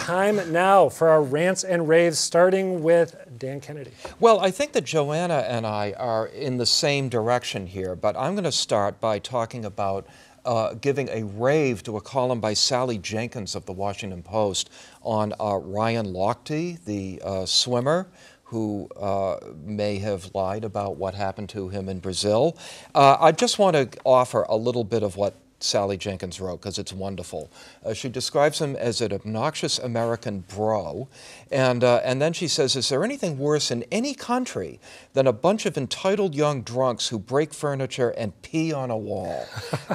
time now for our rants and raves, starting with Dan Kennedy. Well, I think that Joanna and I are in the same direction here, but I'm going to start by talking about giving a rave to a column by Sally Jenkins of the Washington Post on Ryan Lochte, the swimmer who may have lied about what happened to him in Brazil. I just want to offer a little bit of what Sally Jenkins wrote, because it's wonderful. She describes him as an obnoxious American bro, and then she says, is there anything worse in any country than a bunch of entitled young drunks who break furniture and pee on a wall?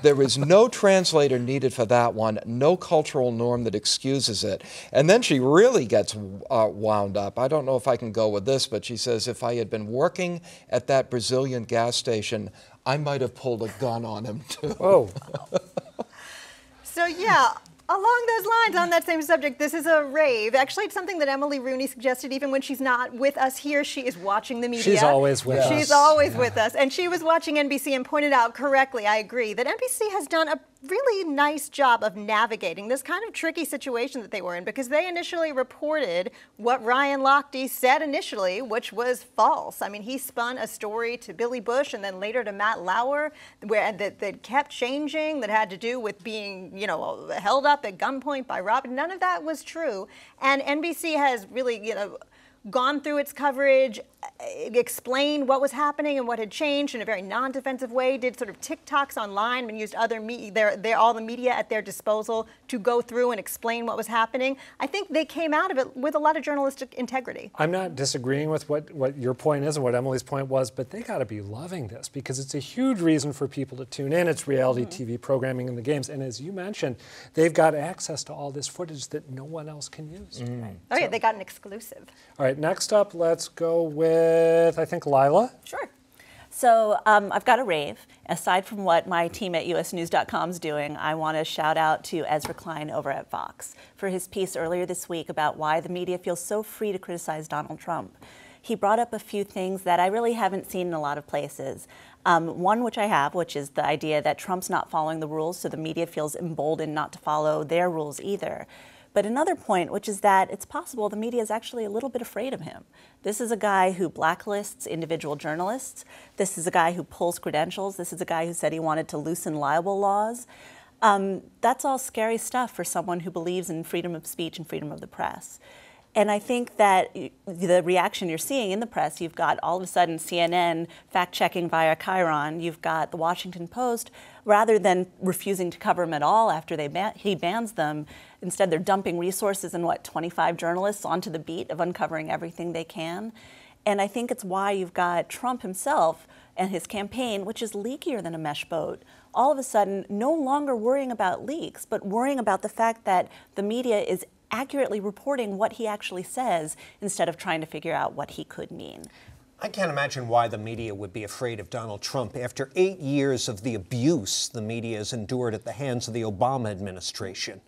There is no translator needed for that one, no cultural norm that excuses it. And then she really gets wound up. I don't know if I can go with this, but she says, if I had been working at that Brazilian gas station, I might have pulled a gun on him, too. Oh. So, yeah, along those lines, on that same subject, this is a rave. Actually, it's something that Emily Rooney suggested. Even when she's not with us here, she is watching the media. She's always with us. She's always with us. And she was watching NBC and pointed out correctly, I agree, that NBC has done a really nice job of navigating this kind of tricky situation that they were in, because they initially reported what Ryan Lochte said initially, which was false. I mean, he spun a story to Billy Bush and then later to Matt Lauer that kept changing, that had to do with being, you know, held up at gunpoint by Robin. None of that was true. And NBC has really, you know, gone through its coverage, explained what was happening and what had changed in a very non-defensive way, did sort of TikToks online and used other all the media at their disposal to go through and explain what was happening. I think they came out of it with a lot of journalistic integrity. I'm not disagreeing with what your point is and what Emily's point was, but they got to be loving this, because it's a huge reason for people to tune in. It's reality TV programming in the games. And as you mentioned, they've got access to all this footage that no one else can use. Right. Oh, yeah, they got an exclusive. All right, next up, let's go with, I think, Lila. Sure. So I've got a rave. Aside from what my team at usnews.com is doing, I want to shout out to Ezra Klein over at Vox for his piece earlier this week about why the media feels so free to criticize Donald Trump. He brought up a few things that I really haven't seen in a lot of places. One which I have, which is the idea that Trump's not following the rules, so the media feels emboldened not to follow their rules either. But another point, which is that it's possible the media is actually a little bit afraid of him. This is a guy who blacklists individual journalists. This is a guy who pulls credentials. This is a guy who said he wanted to loosen libel laws. That's all scary stuff for someone who believes in freedom of speech and freedom of the press. And I think that the reaction you're seeing in the press, you've got all of a sudden CNN fact-checking via Chiron, you've got the Washington Post, rather than refusing to cover him at all after he bans them, instead they're dumping resources and 25 journalists onto the beat of uncovering everything they can. And I think it's why you've got Trump himself and his campaign, which is leakier than a mesh boat, all of a sudden no longer worrying about leaks, but worrying about the fact that the media is accurately reporting what he actually says instead of trying to figure out what he could mean. I can't imagine why the media would be afraid of Donald Trump after 8 years of the abuse the media has endured at the hands of the Obama administration.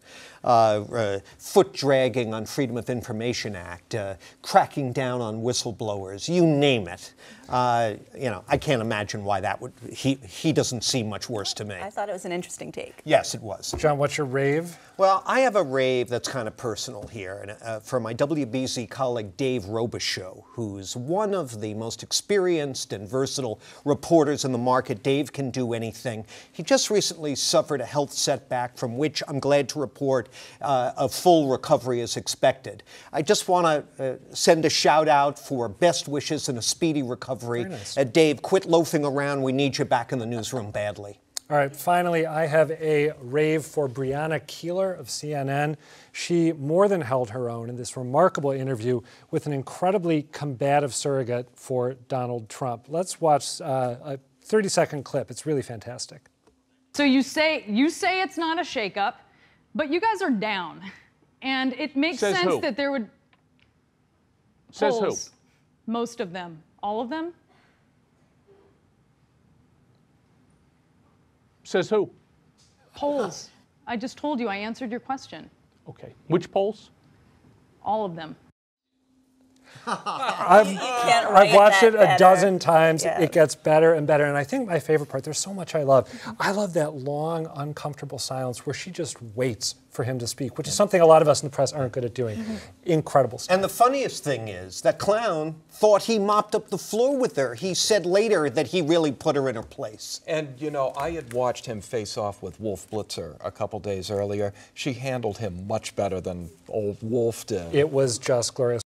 Foot dragging on Freedom of Information Act, cracking down on whistleblowers, you name it. You know, I can't imagine why that would, he doesn't seem much worse to me. I thought it was an interesting take. Yes, it was. John, what's your rave? Well, I have a rave that's kind of personal here, and for my WBZ colleague Dave Robichaux, who's one of the most experienced and versatile reporters in the market. Dave can do anything. He just recently suffered a health setback from which I'm glad to report a full recovery is expected. I just want to send a shout out for best wishes and a speedy recovery. Nice. Dave, quit loafing around. We need you back in the newsroom badly. All right, finally, I have a rave for Brianna Keeler of CNN. She more than held her own in this remarkable interview with an incredibly combative surrogate for Donald Trump. Let's watch a 30-second clip. It's really fantastic. So you say it's not a shakeup, but you guys are down. And it makes sense that there would... Says who? Most of them. All of them? Says who? Polls. I just told you, I answered your question. Okay. Which polls? All of them. I've watched it a dozen times. Yeah. It gets better and better. And I think my favorite part, there's so much I love. I love that long, uncomfortable silence where she just waits for him to speak, which is something a lot of us in the press aren't good at doing. Incredible stuff. And the funniest thing is that clown thought he mopped up the floor with her. He said later that he really put her in her place. And, you know, I had watched him face off with Wolf Blitzer a couple days earlier. She handled him much better than old Wolf did. It was just glorious.